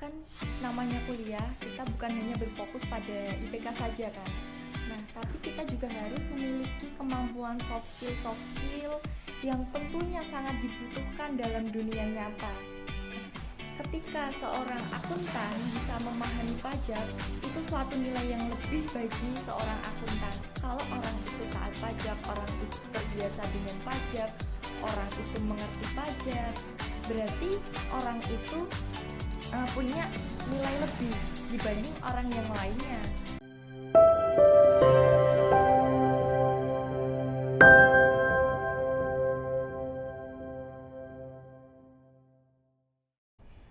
Kan namanya kuliah, kita bukan hanya berfokus pada IPK saja kan. Nah, tapi kita juga harus memiliki kemampuan soft skill yang tentunya sangat dibutuhkan dalam dunia nyata. Ketika seorang akuntan bisa memahami pajak, itu suatu nilai yang lebih bagi seorang akuntan. Kalau orang itu taat pajak, orang itu terbiasa dengan pajak, orang itu mengerti pajak, berarti orang itu punya nilai lebih dibanding orang yang lainnya.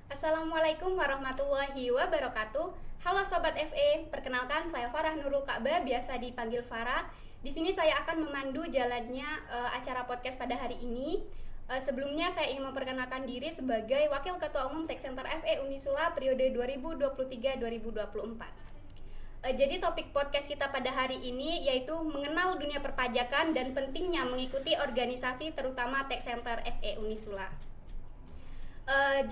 Assalamualaikum warahmatullahi wabarakatuh. Halo Sobat FE, perkenalkan saya Farah Nurul Ka'bah, biasa dipanggil Farah. Di sini saya akan memandu jalannya acara podcast pada hari ini. Sebelumnya saya ingin memperkenalkan diri sebagai Wakil Ketua Umum Tech Center FE Unisula periode 2023-2024. Jadi topik podcast kita pada hari ini yaitu mengenal dunia perpajakan dan pentingnya mengikuti organisasi terutama Tech Center FE Unisula.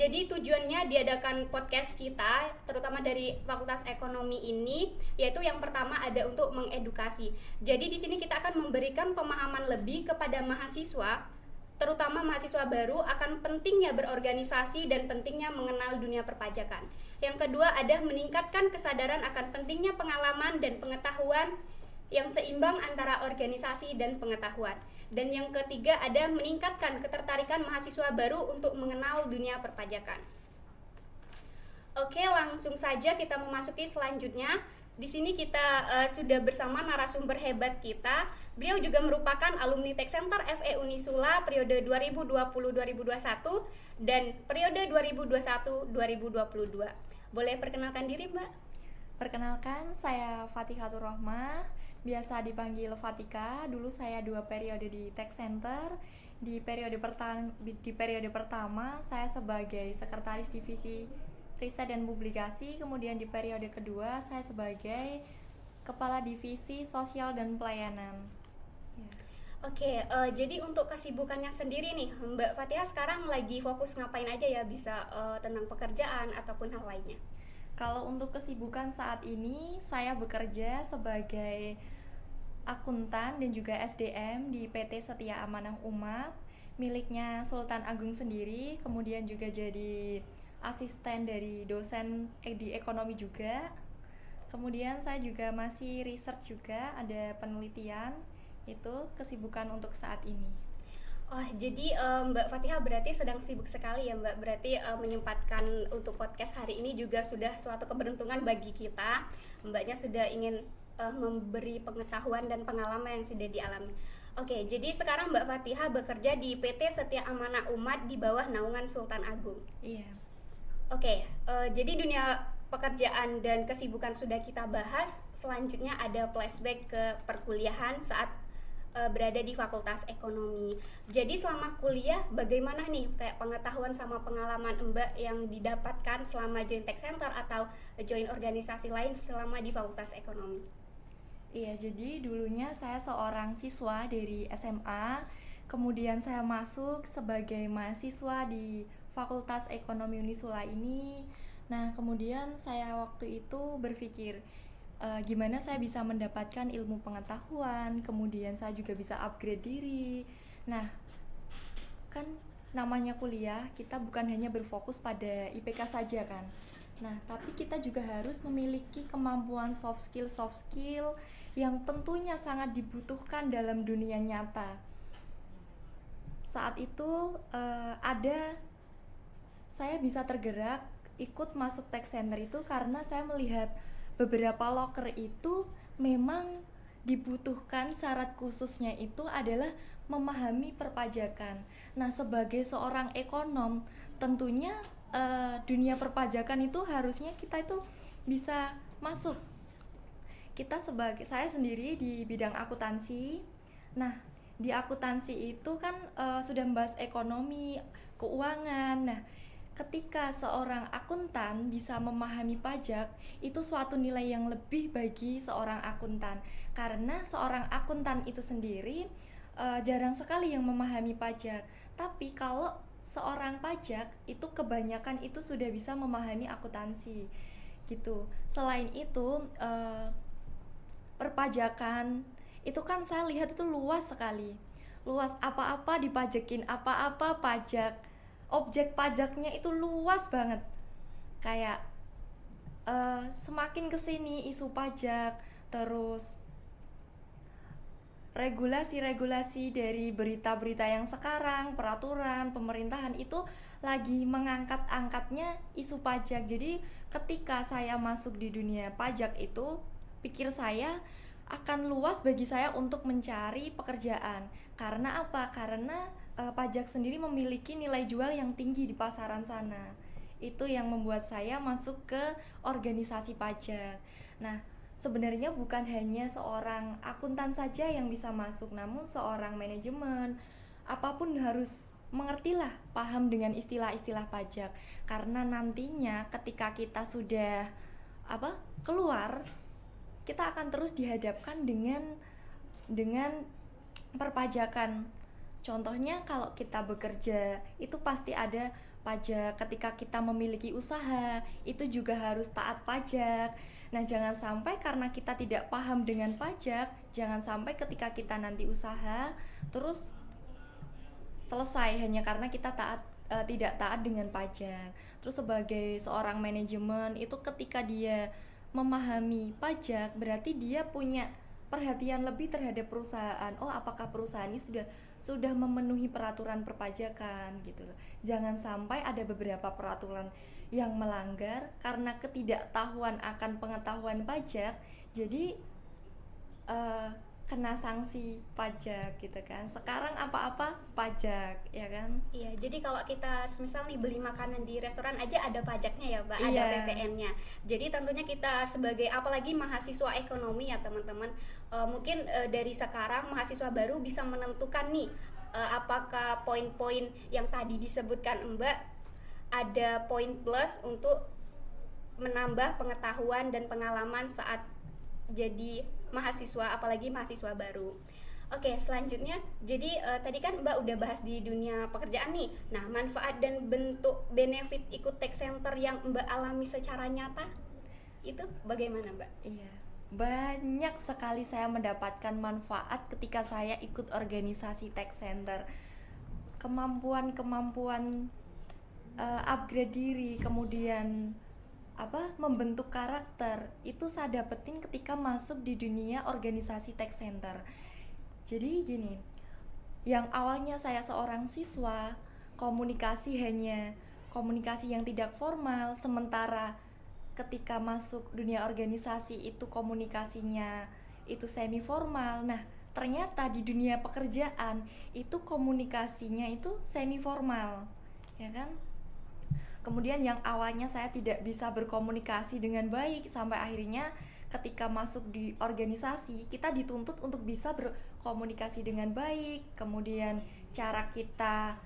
Jadi tujuannya diadakan podcast kita terutama dari Fakultas Ekonomi ini yaitu yang pertama ada untuk mengedukasi. Jadi di sini kita akan memberikan pemahaman lebih kepada mahasiswa, terutama mahasiswa baru akan pentingnya berorganisasi dan pentingnya mengenal dunia perpajakan. Yang kedua ada meningkatkan kesadaran akan pentingnya pengalaman dan pengetahuan yang seimbang antara organisasi dan pengetahuan. Dan yang ketiga ada meningkatkan ketertarikan mahasiswa baru untuk mengenal dunia perpajakan. Oke, langsung saja kita memasuki selanjutnya. Di sini kita sudah bersama narasumber hebat kita. Beliau juga merupakan alumni Tech Center FE Unisula periode 2020-2021 dan periode 2021-2022. Boleh perkenalkan diri, Mbak? Perkenalkan, saya Fatihatur Rohmah, biasa dipanggil Fatika. Dulu saya 2 periode di Tech Center. Di periode pertama saya sebagai sekretaris divisi riset dan publikasi, kemudian di periode kedua saya sebagai kepala divisi sosial dan pelayanan. Oke, jadi untuk kesibukannya sendiri nih, Mbak Fatihah sekarang lagi fokus ngapain aja ya? Bisa tentang pekerjaan ataupun hal lainnya? Kalau untuk kesibukan saat ini, saya bekerja sebagai akuntan dan juga SDM di PT Setia Amanah Umat miliknya Sultan Agung sendiri, kemudian juga jadi asisten dari dosen di ekonomi juga. Kemudian saya juga masih research juga, ada penelitian. Itu kesibukan untuk saat ini. Oh, jadi Mbak Fatihah berarti sedang sibuk sekali ya Mbak. Berarti menyempatkan untuk podcast hari ini juga sudah suatu keberuntungan bagi kita. Mbaknya sudah ingin memberi pengetahuan dan pengalaman yang sudah dialami. Oke, jadi sekarang Mbak Fatihah bekerja di PT Setia Amanah Umat di bawah naungan Sultan Agung. Iya. Oke, jadi dunia pekerjaan dan kesibukan sudah kita bahas. Selanjutnya ada flashback ke perkuliahan saat berada di Fakultas Ekonomi. Jadi selama kuliah bagaimana nih kayak pengetahuan sama pengalaman Mbak yang didapatkan selama join Tech Center atau join organisasi lain selama di Fakultas Ekonomi? Iya, jadi dulunya saya seorang siswa dari SMA, kemudian saya masuk sebagai mahasiswa di Fakultas Ekonomi Unisula ini. Nah, kemudian saya waktu itu berpikir gimana saya bisa mendapatkan ilmu pengetahuan, kemudian saya juga bisa upgrade diri. Nah, kan namanya kuliah, kita bukan hanya berfokus pada IPK saja kan. Nah, tapi kita juga harus memiliki kemampuan soft skill yang tentunya sangat dibutuhkan dalam dunia nyata. Saat itu saya bisa tergerak ikut masuk Tech Center itu karena saya melihat beberapa loker itu memang dibutuhkan, syarat khususnya itu adalah memahami perpajakan. Nah, sebagai seorang ekonom, tentunya dunia perpajakan itu harusnya kita itu bisa masuk. Saya sendiri di bidang akuntansi. Nah, di akuntansi itu kan sudah membahas ekonomi, keuangan. Nah, ketika seorang akuntan bisa memahami pajak, itu suatu nilai yang lebih bagi seorang akuntan. Karena seorang akuntan itu sendiri jarang sekali yang memahami pajak. Tapi kalau seorang pajak itu kebanyakan itu sudah bisa memahami akuntansi gitu. Selain itu perpajakan itu kan saya lihat itu luas sekali, luas, apa-apa dipajekin, apa-apa pajak, objek pajaknya itu luas banget. Kayak semakin kesini isu pajak, terus regulasi-regulasi dari berita-berita yang sekarang, peraturan pemerintahan itu lagi mengangkat-angkatnya isu pajak. Jadi ketika saya masuk di dunia pajak itu, pikir saya akan luas bagi saya untuk mencari pekerjaan. Karena apa? Karena pajak sendiri memiliki nilai jual yang tinggi di pasaran sana. Itu yang membuat saya masuk ke organisasi pajak. Nah, sebenarnya bukan hanya seorang akuntan saja yang bisa masuk, namun seorang manajemen apapun harus mengertilah, paham dengan istilah-istilah pajak. Karena nantinya ketika kita sudah keluar, kita akan terus dihadapkan dengan perpajakan. Contohnya kalau kita bekerja itu pasti ada pajak, ketika kita memiliki usaha itu juga harus taat pajak. Nah, jangan sampai karena kita tidak paham dengan pajak, jangan sampai ketika kita nanti usaha terus selesai hanya karena kita tidak taat dengan pajak. Terus sebagai seorang manajemen itu ketika dia memahami pajak berarti dia punya perhatian lebih terhadap perusahaan. Oh, apakah perusahaan ini sudah memenuhi peraturan perpajakan gitu loh. Jangan sampai ada beberapa peraturan yang melanggar karena ketidaktahuan akan pengetahuan pajak, jadi kena sanksi pajak gitu kan. Sekarang apa-apa pajak, ya kan? Iya, jadi kalau kita misal nih beli makanan di restoran aja ada pajaknya ya, Mbak, ada Iya. PPN-nya. Jadi tentunya kita sebagai apalagi mahasiswa ekonomi ya, teman-teman, mungkin dari sekarang mahasiswa baru bisa menentukan nih apakah poin-poin yang tadi disebutkan Mbak ada poin plus untuk menambah pengetahuan dan pengalaman saat jadi mahasiswa, apalagi mahasiswa baru. Oke, selanjutnya, jadi tadi kan Mbak udah bahas di dunia pekerjaan nih. Nah, manfaat dan bentuk benefit ikut tech center yang Mbak alami secara nyata itu bagaimana, Mbak? Iya, banyak sekali saya mendapatkan manfaat ketika saya ikut organisasi tech center. Kemampuan-kemampuan upgrade diri, kemudian membentuk karakter itu saya dapetin ketika masuk di dunia organisasi tech center. Jadi gini, yang awalnya saya seorang siswa, komunikasi yang tidak formal, sementara ketika masuk dunia organisasi itu komunikasinya itu semi formal. Nah, ternyata di dunia pekerjaan itu komunikasinya itu semi formal, ya kan? Kemudian yang awalnya saya tidak bisa berkomunikasi dengan baik, sampai akhirnya ketika masuk di organisasi kita dituntut untuk bisa berkomunikasi dengan baik. Kemudian cara kita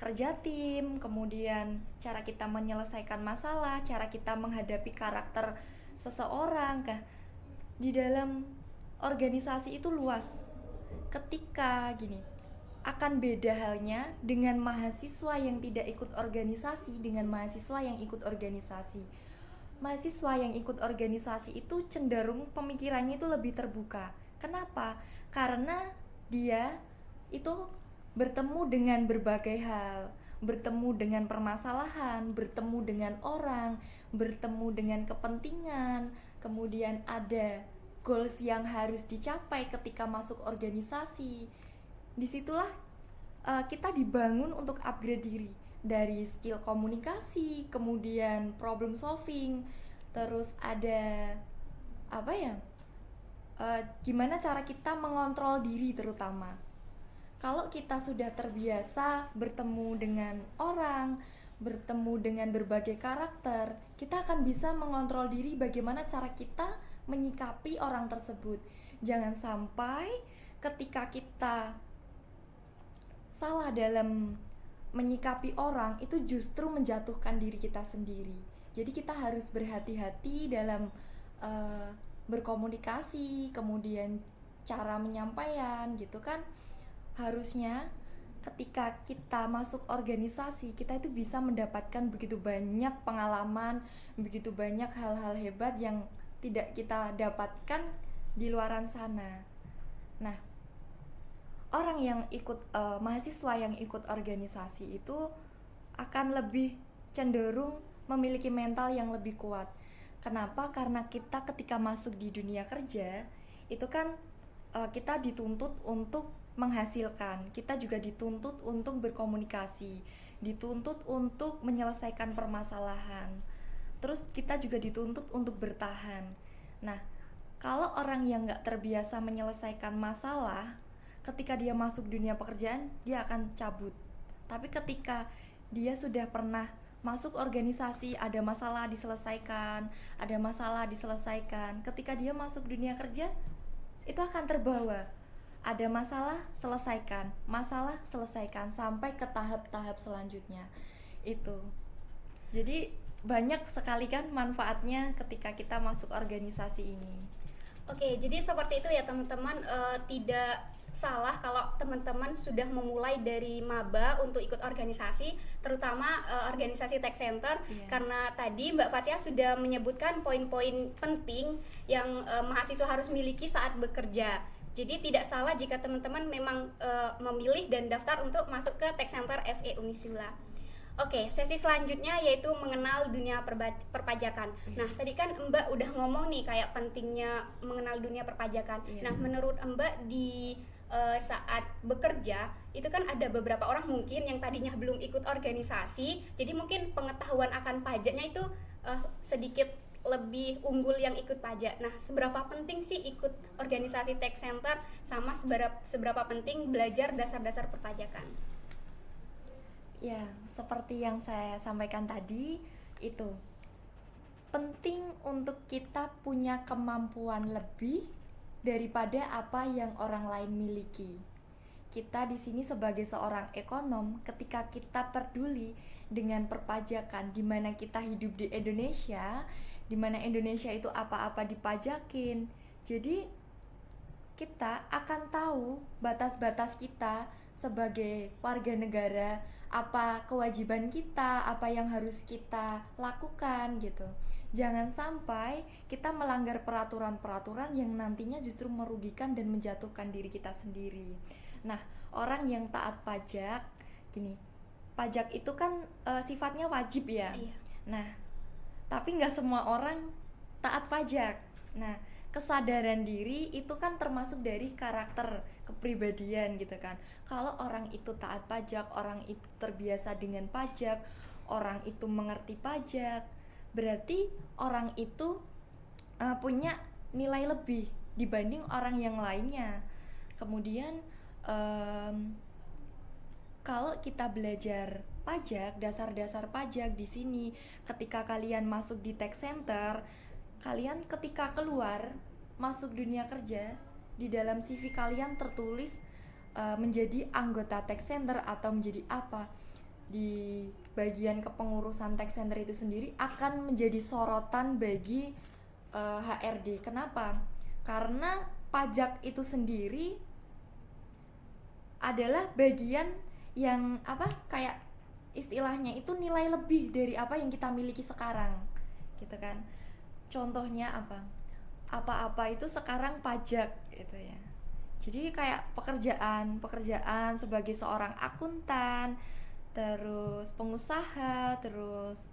kerja tim, kemudian cara kita menyelesaikan masalah, cara kita menghadapi karakter seseorang. Di dalam organisasi itu luas. Ketika akan beda halnya dengan mahasiswa yang tidak ikut organisasi dengan mahasiswa yang ikut organisasi. Mahasiswa yang ikut organisasi itu cenderung pemikirannya itu lebih terbuka. Kenapa? Karena dia itu bertemu dengan berbagai hal, bertemu dengan permasalahan, bertemu dengan orang, bertemu dengan kepentingan, kemudian ada goals yang harus dicapai ketika masuk organisasi. Disitulah kita dibangun untuk upgrade diri dari skill komunikasi, kemudian problem solving, terus ada gimana cara kita mengontrol diri terutama. Kalau kita sudah terbiasa bertemu dengan orang, bertemu dengan berbagai karakter, kita akan bisa mengontrol diri bagaimana cara kita menyikapi orang tersebut. Jangan sampai ketika kita salah dalam menyikapi orang itu justru menjatuhkan diri kita sendiri. Jadi kita harus berhati-hati dalam berkomunikasi, kemudian cara menyampaikan gitu kan. Harusnya ketika kita masuk organisasi, kita itu bisa mendapatkan begitu banyak pengalaman, begitu banyak hal-hal hebat yang tidak kita dapatkan di luaran sana. Nah, orang yang ikut mahasiswa yang ikut organisasi itu akan lebih cenderung memiliki mental yang lebih kuat. Kenapa? Karena kita ketika masuk di dunia kerja itu kan kita dituntut untuk menghasilkan, kita juga dituntut untuk berkomunikasi, dituntut untuk menyelesaikan permasalahan. Terus kita juga dituntut untuk bertahan. Nah, kalau orang yang nggak terbiasa menyelesaikan masalah, ketika dia masuk dunia pekerjaan, dia akan cabut. Tapi ketika dia sudah pernah masuk organisasi, ada masalah diselesaikan, ada masalah diselesaikan. Ketika dia masuk dunia kerja, itu akan terbawa. Ada masalah, selesaikan. Masalah, selesaikan. Sampai ke tahap-tahap selanjutnya. Itu. Jadi banyak sekali kan manfaatnya ketika kita masuk organisasi ini. Oke, jadi seperti itu ya teman-teman. Tidak salah kalau teman-teman sudah memulai dari maba untuk ikut organisasi, terutama organisasi tech center. Iya. Karena tadi Mbak Fatia sudah menyebutkan poin-poin penting yang mahasiswa harus miliki saat bekerja. Jadi tidak salah jika teman-teman memang memilih dan daftar untuk masuk ke tech center FE Unisula. Oke, sesi selanjutnya yaitu mengenal dunia perpajakan. Nah, tadi kan Mbak udah ngomong nih kayak pentingnya mengenal dunia perpajakan. Iya. Nah, menurut Mbak di saat bekerja itu kan ada beberapa orang mungkin yang tadinya belum ikut organisasi, jadi mungkin pengetahuan akan pajaknya itu sedikit lebih unggul yang ikut pajak. Nah, seberapa penting sih ikut organisasi tech center sama seberapa penting belajar dasar-dasar perpajakan? Ya, seperti yang saya sampaikan tadi, itu penting untuk kita punya kemampuan lebih daripada apa yang orang lain miliki. Kita di sini sebagai seorang ekonom, ketika kita peduli dengan perpajakan, di mana kita hidup di Indonesia, di mana Indonesia itu apa-apa dipajakin. Jadi kita akan tahu batas-batas kita sebagai warga negara, apa kewajiban kita, apa yang harus kita lakukan gitu. Jangan sampai kita melanggar peraturan-peraturan yang nantinya justru merugikan dan menjatuhkan diri kita sendiri. Nah, orang yang taat pajak, gini, pajak itu kan sifatnya wajib ya. Iya. Nah, tapi nggak semua orang taat pajak. Nah, kesadaran diri itu kan termasuk dari karakter kepribadian gitu kan. Kalau orang itu taat pajak, orang itu terbiasa dengan pajak, orang itu mengerti pajak, berarti orang itu punya nilai lebih dibanding orang yang lainnya. Kemudian kalau kita belajar pajak, dasar-dasar pajak di sini, ketika kalian masuk di tech center, kalian ketika keluar masuk dunia kerja, di dalam CV kalian tertulis menjadi anggota tech center atau menjadi apa, di bagian kepengurusan tech center itu sendiri akan menjadi sorotan bagi HRD. Kenapa? Karena pajak itu sendiri adalah bagian yang kayak istilahnya itu nilai lebih dari apa yang kita miliki sekarang gitu kan. Contohnya apa-apa itu sekarang pajak gitu ya. Jadi kayak pekerjaan sebagai seorang akuntan, terus pengusaha, terus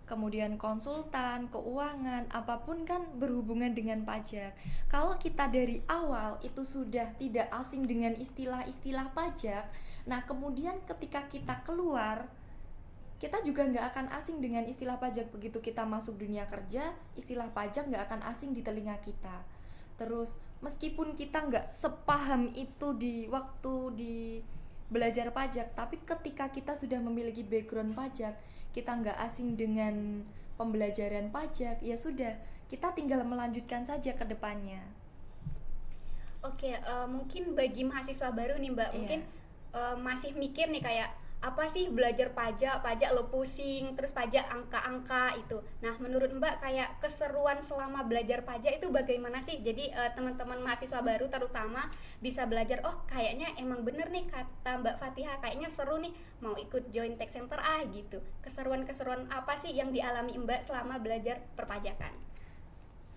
kemudian konsultan, keuangan, apapun kan berhubungan dengan pajak. Kalau kita dari awal itu sudah tidak asing dengan istilah-istilah pajak, nah kemudian ketika kita keluar, kita juga nggak akan asing dengan istilah pajak. Begitu kita masuk dunia kerja, istilah pajak nggak akan asing di telinga kita. Terus meskipun kita nggak sepaham itu di waktu di belajar pajak, tapi ketika kita sudah memiliki background pajak, kita nggak asing dengan pembelajaran pajak, ya sudah, kita tinggal melanjutkan saja ke depannya. Oke, mungkin bagi mahasiswa baru nih Mbak, mungkin masih mikir nih kayak apa sih belajar pajak lo pusing, terus pajak angka-angka itu. Nah, menurut Mbak kayak keseruan selama belajar pajak itu bagaimana sih? Jadi teman-teman mahasiswa baru terutama bisa belajar, oh kayaknya emang bener nih kata Mbak Fatihah, kayaknya seru nih mau ikut join tax center gitu. Keseruan-keseruan apa sih yang dialami Mbak selama belajar perpajakan?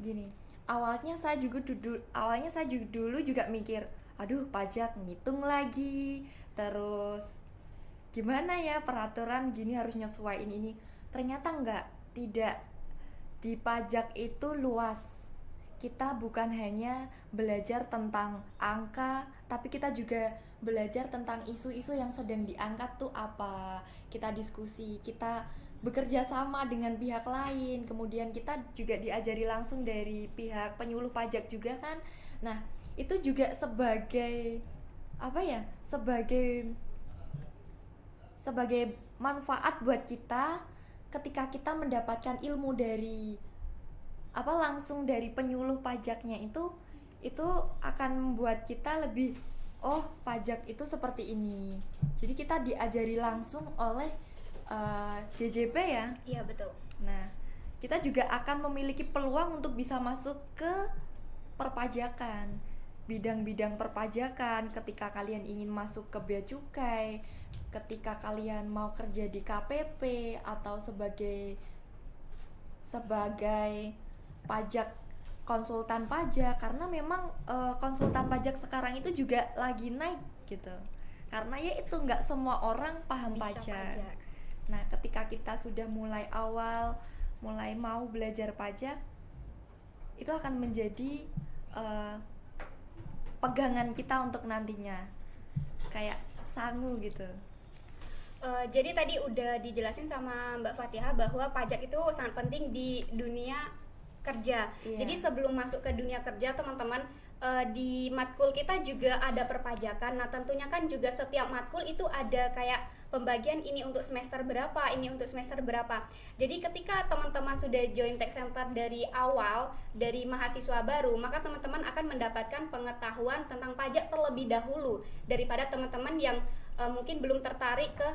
Gini, awalnya saya juga dulu juga mikir, aduh pajak ngitung lagi, terus gimana ya peraturan gini harus nyesuaiin ini. Ternyata tidak. Di pajak itu luas. Kita bukan hanya belajar tentang angka, tapi kita juga belajar tentang isu-isu yang sedang diangkat tuh apa. Kita diskusi, kita bekerja sama dengan pihak lain. Kemudian kita juga diajari langsung dari pihak penyuluh pajak juga kan. Nah, itu juga sebagai apa ya? Sebagai manfaat buat kita ketika kita mendapatkan ilmu dari langsung dari penyuluh pajaknya itu akan membuat kita lebih, oh pajak itu seperti ini. Jadi kita diajari langsung oleh DJP ya. Iya, betul. Nah, kita juga akan memiliki peluang untuk bisa masuk ke perpajakan, bidang-bidang perpajakan ketika kalian ingin masuk ke bea cukai, ketika kalian mau kerja di KPP atau sebagai pajak konsultan pajak, karena memang konsultan pajak sekarang itu juga lagi naik gitu. Karena ya itu nggak semua orang paham pajak. Nah, ketika kita sudah mulai mau belajar pajak, itu akan menjadi pegangan kita untuk nantinya, kayak sangu gitu. Jadi tadi udah dijelasin sama Mbak Fatihah bahwa pajak itu sangat penting di dunia kerja. Iya. Jadi sebelum masuk ke dunia kerja teman-teman, di matkul kita juga ada perpajakan. Nah tentunya kan juga setiap matkul itu ada kayak pembagian ini untuk semester berapa, ini untuk semester berapa. Jadi ketika teman-teman sudah join tax center dari awal, dari mahasiswa baru, maka teman-teman akan mendapatkan pengetahuan tentang pajak terlebih dahulu daripada teman-teman yang mungkin belum tertarik ke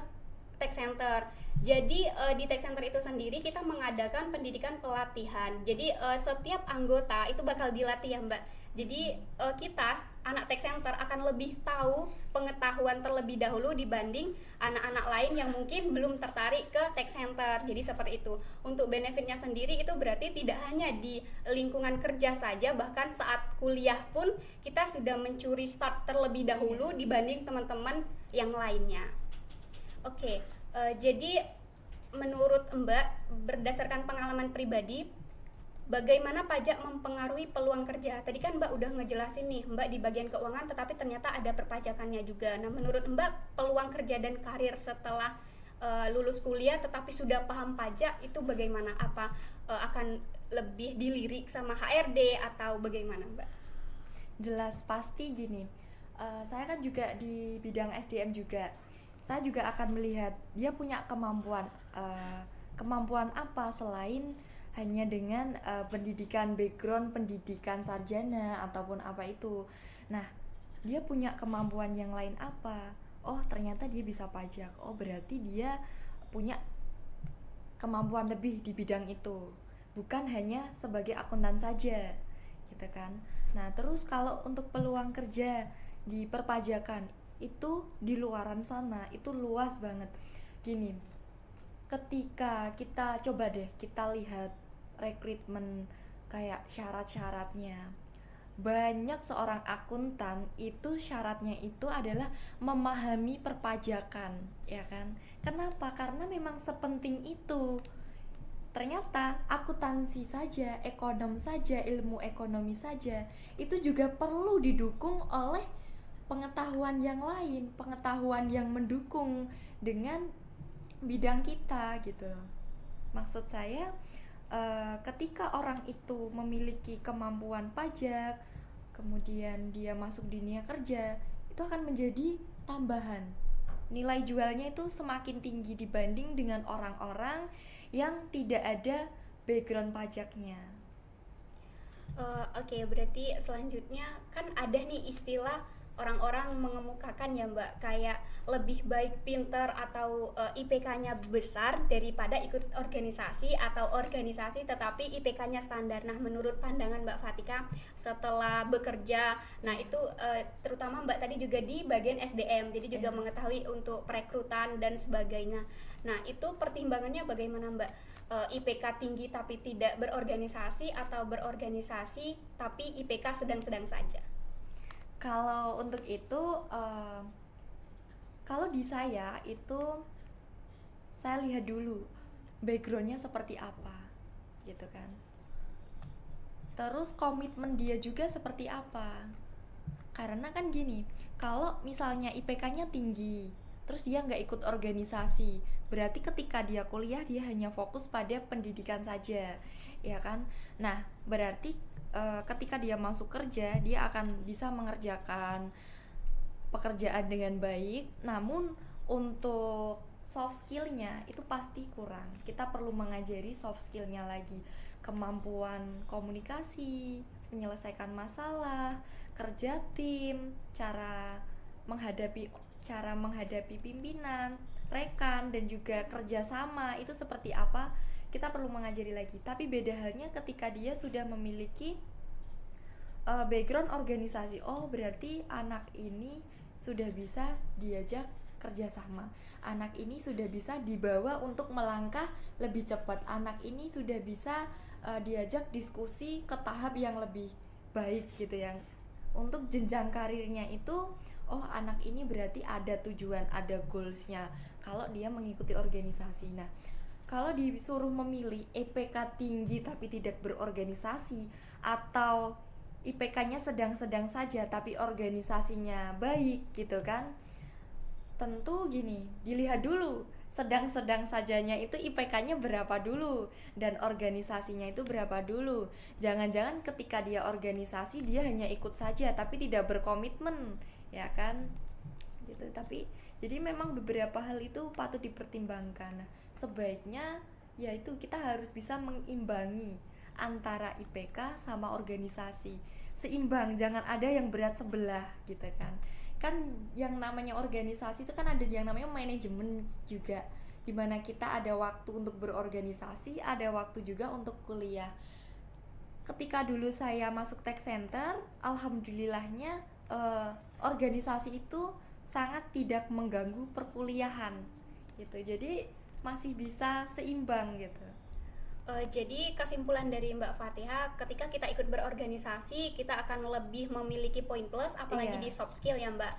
tax center. Jadi di tax center itu sendiri kita mengadakan pendidikan pelatihan. Jadi setiap anggota itu bakal dilatih ya Mbak. Jadi kita anak tax center akan lebih tahu pengetahuan terlebih dahulu dibanding anak-anak lain yang mungkin belum tertarik ke tax center. Jadi seperti itu. Untuk benefitnya sendiri itu berarti tidak hanya di lingkungan kerja saja, bahkan saat kuliah pun kita sudah mencuri start terlebih dahulu dibanding teman-teman yang lainnya. Oke, jadi menurut Mbak, berdasarkan pengalaman pribadi, bagaimana pajak mempengaruhi peluang kerja? Tadi kan Mbak udah ngejelasin nih, Mbak di bagian keuangan tetapi ternyata ada perpajakannya juga. Nah, menurut Mbak, peluang kerja dan karir setelah lulus kuliah tetapi sudah paham pajak itu bagaimana? Apa akan lebih dilirik sama HRD atau bagaimana Mbak? Jelas pasti gini, saya kan juga di bidang SDM juga. Saya juga akan melihat dia punya kemampuan apa selain hanya dengan background pendidikan sarjana ataupun apa itu. Nah, dia punya kemampuan yang lain apa? Oh, ternyata dia bisa pajak. Oh, berarti dia punya kemampuan lebih di bidang itu. Bukan hanya sebagai akuntan saja, gitu kan. Nah, terus kalau untuk peluang kerja di perpajakan itu di luaran sana itu luas banget. Gini, ketika kita coba deh kita lihat rekrutmen kayak syarat-syaratnya, banyak seorang akuntan itu syaratnya itu adalah memahami perpajakan, ya kan? Kenapa? Karena memang sepenting itu. Ternyata akuntansi saja, ekonom saja, ilmu ekonomi saja itu juga perlu didukung oleh pengetahuan yang lain, pengetahuan yang mendukung dengan bidang kita gitu. Maksud saya ketika orang itu memiliki kemampuan pajak, kemudian dia masuk dunia kerja, itu akan menjadi tambahan. Nilai jualnya itu semakin tinggi dibanding dengan orang-orang yang tidak ada background pajaknya. Oke, berarti selanjutnya kan ada nih istilah orang-orang mengemukakan ya Mbak, kayak lebih baik pinter atau IPK-nya besar daripada ikut organisasi, atau organisasi tetapi IPK-nya standar. Nah, menurut pandangan Mbak Fatika setelah bekerja, nah itu terutama Mbak tadi juga di bagian SDM, jadi juga mengetahui untuk perekrutan dan sebagainya. Nah, itu pertimbangannya bagaimana Mbak? IPK tinggi tapi tidak berorganisasi, atau berorganisasi tapi IPK sedang-sedang saja? Kalau untuk itu, kalau di saya itu saya lihat dulu backgroundnya seperti apa, gitu kan. Terus komitmen dia juga seperti apa. Karena kan gini, kalau misalnya IPK-nya tinggi, terus dia nggak ikut organisasi, berarti ketika dia kuliah dia hanya fokus pada pendidikan saja, ya kan? Nah, berarti ketika dia masuk kerja, dia akan bisa mengerjakan pekerjaan dengan baik, namun untuk soft skillnya itu pasti kurang. Kita perlu mengajari soft skillnya lagi, kemampuan komunikasi, menyelesaikan masalah, kerja tim, cara menghadapi pimpinan, rekan, dan juga kerjasama itu seperti apa, kita perlu mengajari lagi. Tapi beda halnya ketika dia sudah memiliki background organisasi. Oh, berarti anak ini sudah bisa diajak kerjasama. Anak ini sudah bisa dibawa untuk melangkah lebih cepat. Anak ini sudah bisa diajak diskusi ke tahap yang lebih baik gitu, yang untuk jenjang karirnya itu, oh anak ini berarti ada tujuan, ada goalsnya kalau dia mengikuti organisasi. Nah, kalau disuruh memilih IPK tinggi tapi tidak berorganisasi, atau IPK-nya sedang-sedang saja tapi organisasinya baik gitu kan, tentu gini, dilihat dulu sedang-sedang sajanya itu IPK-nya berapa dulu dan organisasinya itu berapa dulu. Jangan-jangan ketika dia organisasi dia hanya ikut saja tapi tidak berkomitmen, ya kan? Gitu. Tapi jadi memang beberapa hal itu patut dipertimbangkan. Nah, sebaiknya yaitu kita harus bisa mengimbangi antara IPK sama organisasi. Seimbang, jangan ada yang berat sebelah gitu kan. Kan yang namanya organisasi itu kan ada yang namanya manajemen juga, dimana kita ada waktu untuk berorganisasi, ada waktu juga untuk kuliah. Ketika dulu saya masuk tech center, alhamdulillahnya organisasi itu sangat tidak mengganggu perkuliahan gitu, jadi masih bisa seimbang gitu. Jadi kesimpulan dari Mbak Fatiha, ketika kita ikut berorganisasi, kita akan lebih memiliki poin plus, apalagi Iya. di soft skill ya Mbak.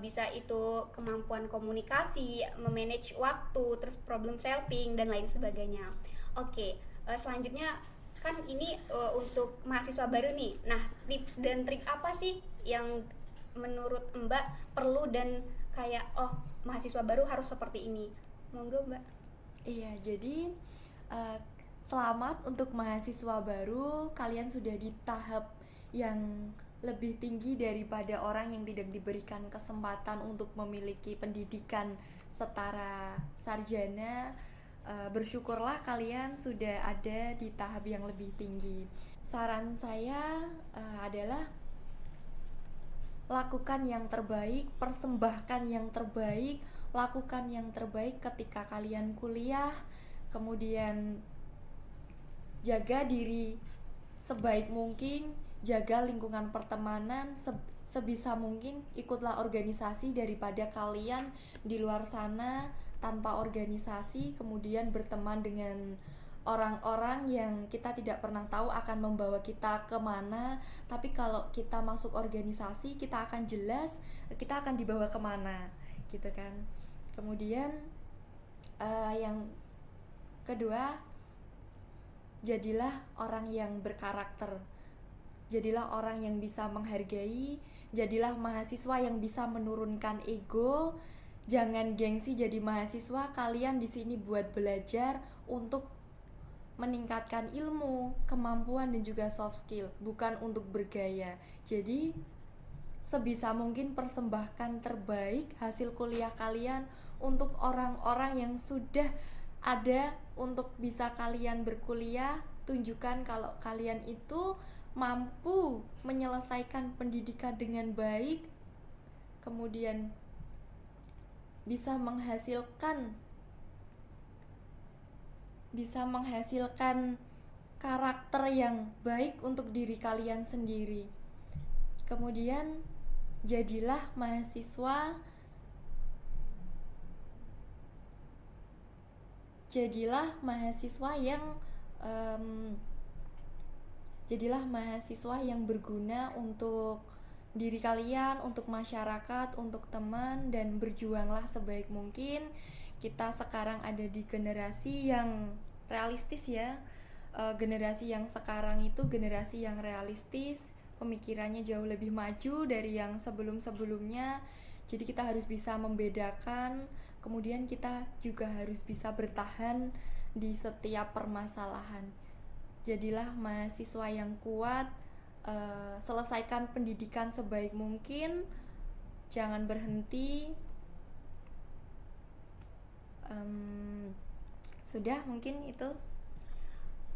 Bisa itu kemampuan komunikasi, memanage waktu, terus problem solving dan lain sebagainya. Oke, selanjutnya kan ini untuk mahasiswa baru nih. Nah, tips dan trik apa sih yang menurut Mbak perlu, dan kayak oh mahasiswa baru harus seperti ini? Monggo Mbak. Iya, jadi uh, selamat untuk mahasiswa baru, kalian sudah di tahap yang lebih tinggi daripada orang yang tidak diberikan kesempatan untuk memiliki pendidikan setara sarjana. Bersyukurlah kalian sudah ada di tahap yang lebih tinggi. Saran saya adalah lakukan yang terbaik, persembahkan yang terbaik, lakukan yang terbaik ketika kalian kuliah, kemudian jaga diri sebaik mungkin, jaga lingkungan pertemanan, sebisa mungkin ikutlah organisasi daripada kalian di luar sana tanpa organisasi, kemudian berteman dengan orang-orang yang kita tidak pernah tahu akan membawa kita kemana. Tapi kalau kita masuk organisasi, kita akan jelas kita akan dibawa kemana gitu kan. Kemudian yang kedua, jadilah orang yang berkarakter, jadilah orang yang bisa menghargai, jadilah mahasiswa yang bisa menurunkan ego. Jangan gengsi jadi mahasiswa, kalian di sini buat belajar untuk meningkatkan ilmu, kemampuan dan juga soft skill, bukan untuk bergaya. Jadi sebisa mungkin persembahkan terbaik hasil kuliah kalian untuk orang-orang yang sudah ada untuk bisa kalian berkuliah. Tunjukkan kalau kalian itu mampu menyelesaikan pendidikan dengan baik, kemudian bisa menghasilkan karakter yang baik untuk diri kalian sendiri. Kemudian jadilah mahasiswa yang berguna untuk diri kalian, untuk masyarakat, untuk teman, dan berjuanglah sebaik mungkin. Kita sekarang ada di generasi yang realistis ya. Generasi yang sekarang itu generasi yang realistis, pemikirannya jauh lebih maju dari yang sebelum-sebelumnya. Jadi kita harus bisa membedakan, kemudian kita juga harus bisa bertahan di setiap permasalahan. Jadilah mahasiswa yang kuat, selesaikan pendidikan sebaik mungkin, jangan berhenti. Sudah, mungkin itu.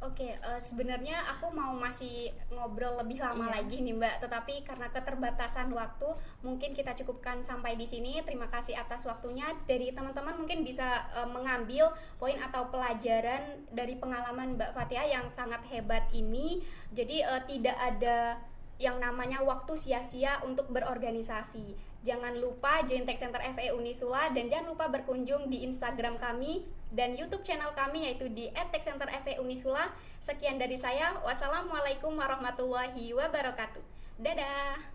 Oke, sebenarnya aku mau masih ngobrol lebih lama Iya. lagi nih Mbak, tetapi karena keterbatasan waktu mungkin kita cukupkan sampai di sini. Terima kasih atas waktunya. Dari teman-teman mungkin bisa mengambil poin atau pelajaran dari pengalaman Mbak Fathia yang sangat hebat ini. Jadi tidak ada yang namanya waktu sia-sia untuk berorganisasi. Jangan lupa join Tech Center FE Unisula dan jangan lupa berkunjung di Instagram kami dan YouTube channel kami yaitu di @techcenterfe Unisula. Sekian dari saya. Wassalamualaikum warahmatullahi wabarakatuh. Dadah.